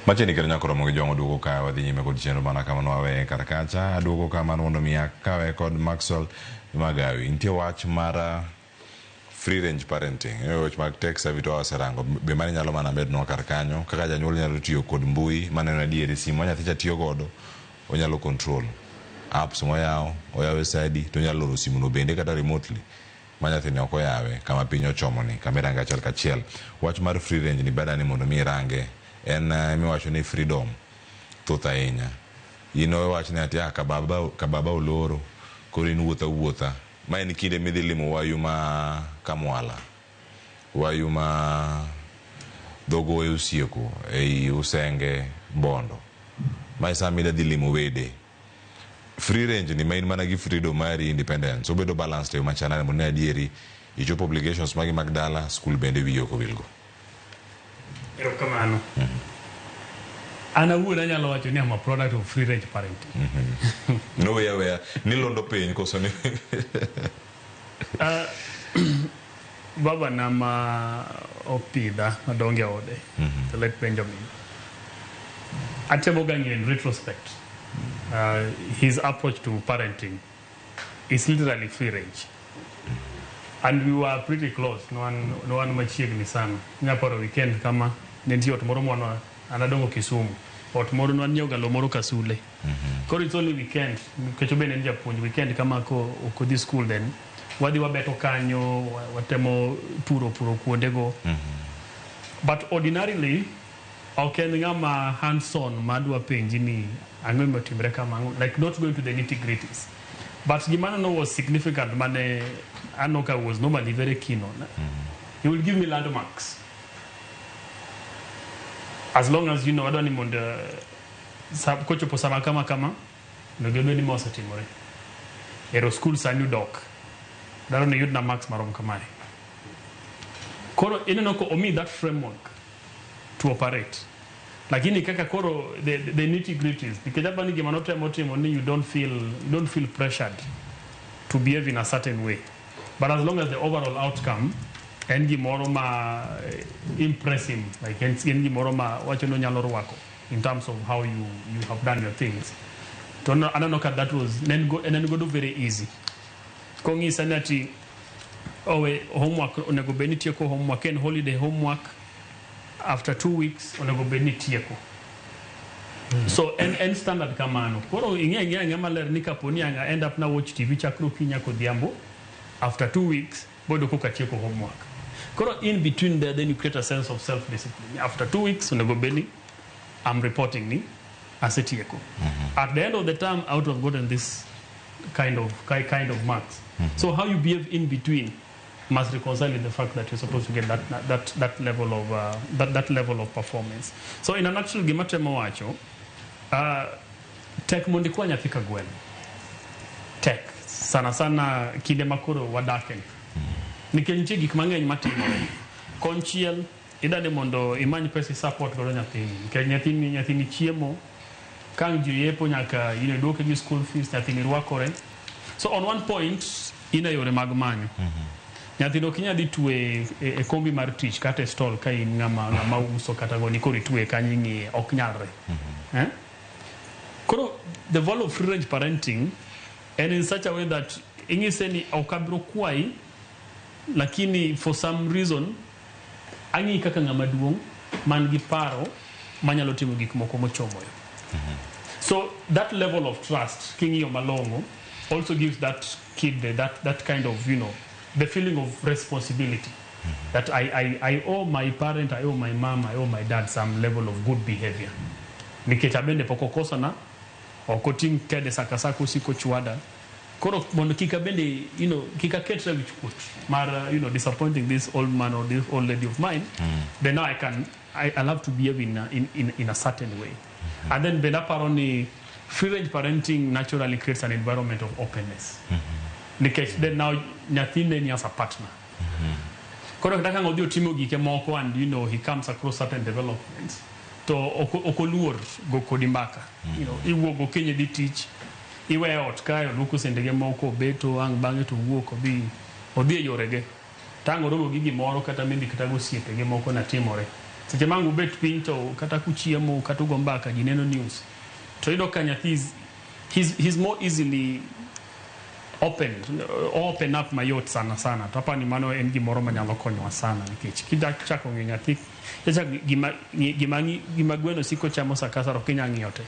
Macheni kero nyako Ramogi jongo duogo ka wadhi nyime kod chenro mana kama nwawe kar kacha duogo ka mano mondo mi akawe kod Maxwell Magawi. Nitie wach mar free range parenting. Wach mag tech savvy to waserango be mani nyalo mana mednwa kar kanyo kaka janyuol nyalo tiyo kod mbui maneno adieri simu ma nyathi tiyo godo onyalo control apps oyawe sadi to nyalo loro simu no bende kata remotely ma nyathine ok oyawe kama piny ochomoni kamera anga achiel kachiel. Wach mar free range ni bada ni mondo mi range en miwacho ni freedom thoth ahinya. Wach ni ati ka baba oloro koro in wuotha ma en kinde midhi limo wayu ma kamwala wayu ma dogo e usieko ei usenge bondo ma isa mida dhi limo wede. Free range ni main mana gi freedom mari independence obedo balanced e machana mo ne adieri ichopo obligations magi mag dala school bende wiyo ko wilgo. Erokamano. Ana wuoda nyalo wacho ni am a product of free range parenting. No way ni londo piny koso ni. Baba nama opidha adonge ode. The late Benjamin. Atebogangi in retrospect. His approach to parenting is literally free range. And we were pretty close. No one machiegni sana. Nyaporo weekend kama nentio tomoro mwana anadongo Kisumu. But moro no nyoga lo moro Kasule. Koro it's only weekend. Kechobe nenja punj weekend kama ko this school then. Wadi wabeto kanyo watemo puro kuondego. But ordinarily okay ngama hands-on madwa penji ni angwe motimre kama like not going to the nitty-gritties. But Gimano no was significant mane Anoka was normally very keen on. He will give me landmarks. As long as you know, I don't even kocho po sama kama no gebe ni mosa timore. Ero school sa new doc. Daro ne yudna max marom kamai. Koro ino ko omi that framework to operate. Lakini kaka koro the nitty-gritties because hapa ni Gimanote motimo you don't feel pressured to behave in a certain way. But as long as the overall outcome and gimoro ma impress him, like and gimoro ma wacho no nyalo rwako in terms of how you have done your things. I don't know that was then go do very easy. Kongi sanati homework onego beni tieko homework and holiday homework after 2 weeks onego beni tieko. So and standard kamano. Koro inge maler ni kaponi anga end up na watch TV chakro kinya kodhiambo after 2 weeks bodo ko katieko homework. Koro in between there then you create a sense of self-discipline. After 2 weeks onego beni I'm reporting ni asetieko. At the end of the term I would have gotten this kind of marks. So how you behave in between must reconcile with the fact that you're supposed to get that level of that level of performance. So in a nutshell gimate mawacho tech mondi kwa nyathika gwen. Tech sana kinde makoro wadaken. Nikenche gik mang'eny matimo. Konchiel idane mondo imany pesa support godo nyathini. Ke nyathini chiemo kang juyepo nyaka duoke gi school fees nyathini rwakore. So on one point ina yore mag manyo. Nyathino kinya di tue e kombi mar tich kata stall ka in ngama uso kata goni kori tue kanyingi ok nyalre. Koro the value of free range parenting and in such a way that ingise ni okabro kwai lakini for some reason angi kaka ngama duong man gi paro manyalo timo gik moko mochomoyo. So that level of trust kingi yo malongo also gives that kid that kind of the feeling of responsibility that I owe my parent, I owe my mom, I owe my dad some level of good behavior. Nikechabende poko kosa na okoting kede sakasako siko chwada. Koro mondo kika bende kika ketra which put mar disappointing this old man or this old lady of mine. Then now I love to behave in a certain way. And then benaparoni free range parenting naturally creates an environment of openness. Because then now nyathine ni as a partner. Koro kitaka ngodio timo gike moko and he comes across certain developments. To okoluor go kodimbaka. Iwuogo kenye di teach. Iwe ot kayo luku sendege moko beto ang bange to wuok odhi yorege. Tango romo gigi moro kata mendi kata go siepe ge moko na timore. seche mangu bet piny to kata kuchiemo kata ugo mbaka ji neno news to iyudo ka nyathi he's more easily open up mayot sana to apani mano en gimoro manyalo konyowa sana nikech kidachako ng'e nyathi gima gweno siko chamo sakasaro kinya ng'iyo te